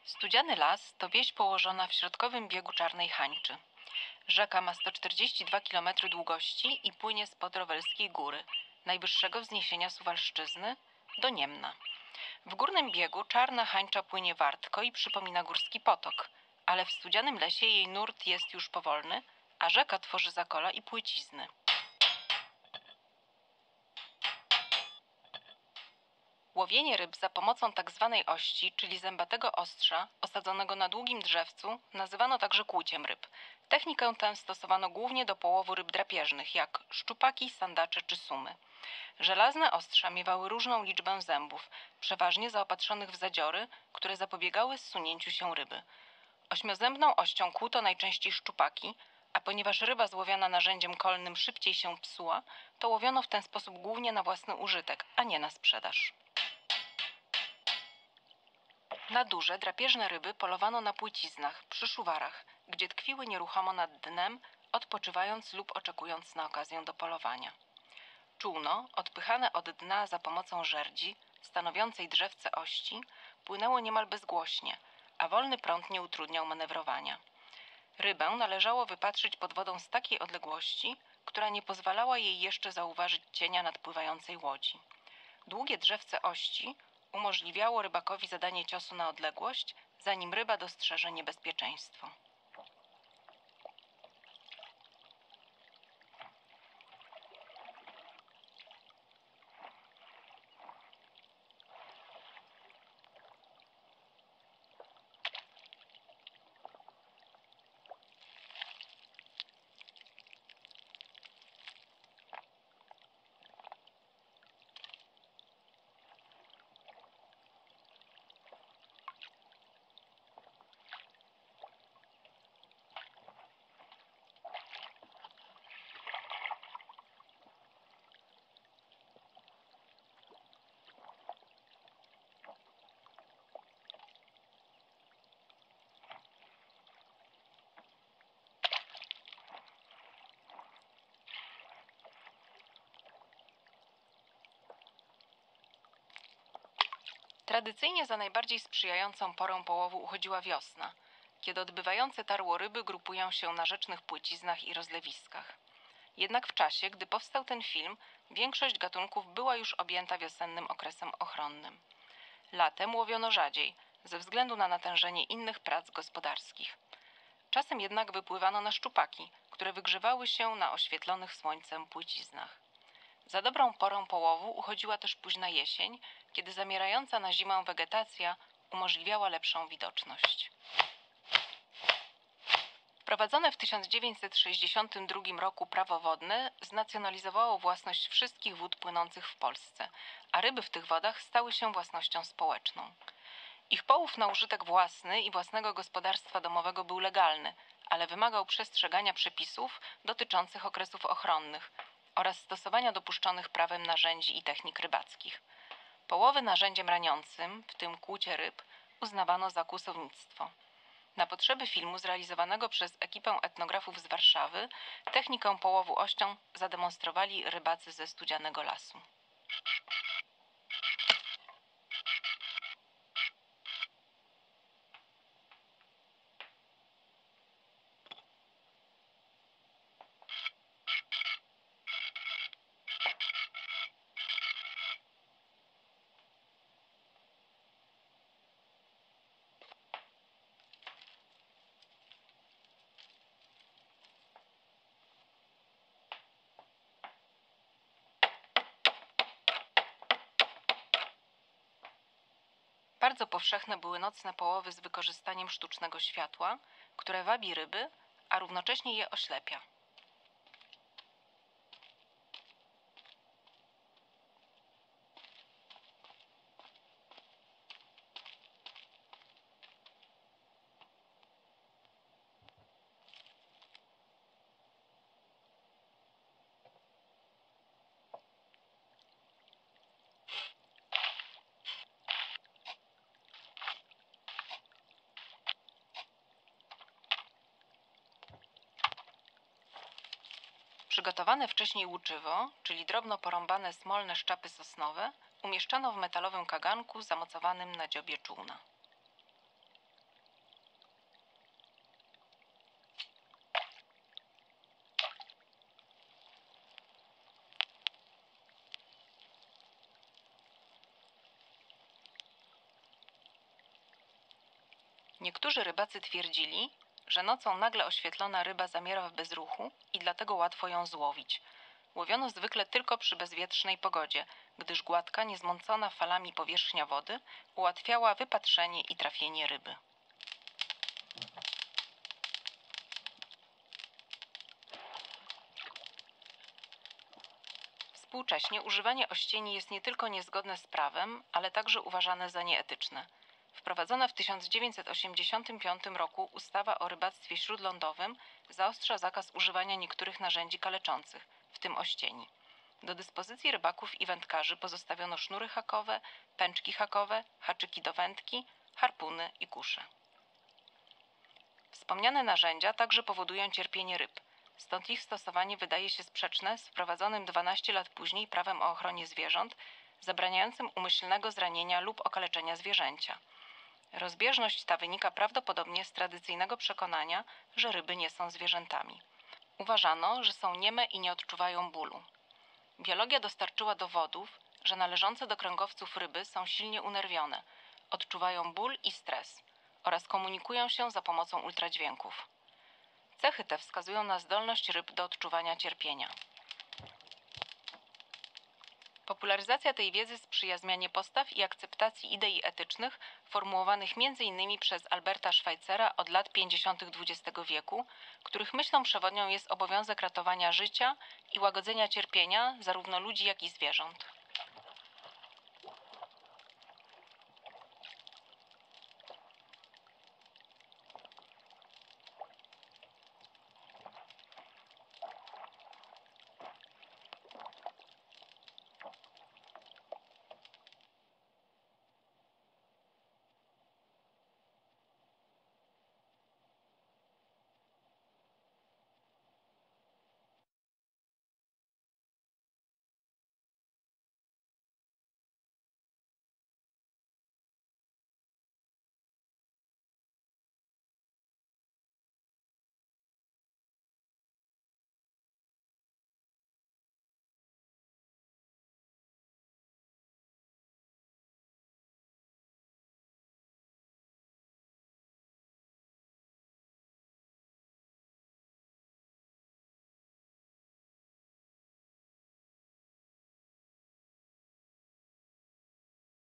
Studziany Las to wieś położona w środkowym biegu Czarnej Hańczy. Rzeka ma 142 km długości i płynie spod Rowelskiej Góry, najwyższego wzniesienia Suwalszczyzny, do Niemna. W górnym biegu Czarna Hańcza płynie wartko i przypomina górski potok, ale w Studzianym Lesie jej nurt jest już powolny, a rzeka tworzy zakola i płycizny. Łowienie ryb za pomocą tzw. ości, czyli zębatego ostrza, osadzonego na długim drzewcu, nazywano także kłuciem ryb. Technikę tę stosowano głównie do połowu ryb drapieżnych, jak szczupaki, sandacze czy sumy. Żelazne ostrza miewały różną liczbę zębów, przeważnie zaopatrzonych w zadziory, które zapobiegały zsunięciu się ryby. Ośmiozębną ością kłuto najczęściej szczupaki, a ponieważ ryba złowiona narzędziem kolnym szybciej się psuła, to łowiono w ten sposób głównie na własny użytek, a nie na sprzedaż. Na duże, drapieżne ryby polowano na płyciznach, przy szuwarach, gdzie tkwiły nieruchomo nad dnem, odpoczywając lub oczekując na okazję do polowania. Czółno, odpychane od dna za pomocą żerdzi, stanowiącej drzewce ości, płynęło niemal bezgłośnie, a wolny prąd nie utrudniał manewrowania. Rybę należało wypatrzyć pod wodą z takiej odległości, która nie pozwalała jej jeszcze zauważyć cienia nadpływającej łodzi. Długie drzewce ości umożliwiało rybakowi zadanie ciosu na odległość, zanim ryba dostrzeże niebezpieczeństwo. Tradycyjnie za najbardziej sprzyjającą porą połowu uchodziła wiosna, kiedy odbywające tarło ryby grupują się na rzecznych płyciznach i rozlewiskach. Jednak w czasie, gdy powstał ten film, większość gatunków była już objęta wiosennym okresem ochronnym. Latem łowiono rzadziej, ze względu na natężenie innych prac gospodarskich. Czasem jednak wypływano na szczupaki, które wygrzewały się na oświetlonych słońcem płyciznach. Za dobrą porą połowu uchodziła też późna jesień, kiedy zamierająca na zimę wegetacja umożliwiała lepszą widoczność. Wprowadzone w 1962 roku prawo wodne znacjonalizowało własność wszystkich wód płynących w Polsce, a ryby w tych wodach stały się własnością społeczną. Ich połów na użytek własny i własnego gospodarstwa domowego był legalny, ale wymagał przestrzegania przepisów dotyczących okresów ochronnych oraz stosowania dopuszczonych prawem narzędzi i technik rybackich. Połowy narzędziem raniącym, w tym kłucie ryb, uznawano za kłusownictwo. Na potrzeby filmu zrealizowanego przez ekipę etnografów z Warszawy technikę połowu ością zademonstrowali rybacy ze Studzianego Lasu. Bardzo powszechne były nocne połowy z wykorzystaniem sztucznego światła, które wabi ryby, a równocześnie je oślepia. Przygotowane wcześniej łuczywo, czyli drobno porąbane smolne szczapy sosnowe, umieszczano w metalowym kaganku zamocowanym na dziobie czółna. Niektórzy rybacy twierdzili, że nocą nagle oświetlona ryba zamiera w bezruchu i dlatego łatwo ją złowić. Łowiono zwykle tylko przy bezwietrznej pogodzie, gdyż gładka, niezmącona falami powierzchnia wody ułatwiała wypatrzenie i trafienie ryby. Współcześnie używanie ościeni jest nie tylko niezgodne z prawem, ale także uważane za nieetyczne. Wprowadzona w 1985 roku ustawa o rybactwie śródlądowym zaostrza zakaz używania niektórych narzędzi kaleczących, w tym ościeni. Do dyspozycji rybaków i wędkarzy pozostawiono sznury hakowe, pęczki hakowe, haczyki do wędki, harpuny i kusze. Wspomniane narzędzia także powodują cierpienie ryb, stąd ich stosowanie wydaje się sprzeczne z wprowadzonym 12 lat później prawem o ochronie zwierząt, zabraniającym umyślnego zranienia lub okaleczenia zwierzęcia. Rozbieżność ta wynika prawdopodobnie z tradycyjnego przekonania, że ryby nie są zwierzętami. Uważano, że są nieme i nie odczuwają bólu. Biologia dostarczyła dowodów, że należące do kręgowców ryby są silnie unerwione, odczuwają ból i stres oraz komunikują się za pomocą ultradźwięków. Cechy te wskazują na zdolność ryb do odczuwania cierpienia. Popularyzacja tej wiedzy sprzyja zmianie postaw i akceptacji idei etycznych formułowanych m.in. przez Alberta Schweitzera od lat 50. XX wieku, których myślą przewodnią jest obowiązek ratowania życia i łagodzenia cierpienia zarówno ludzi, jak i zwierząt.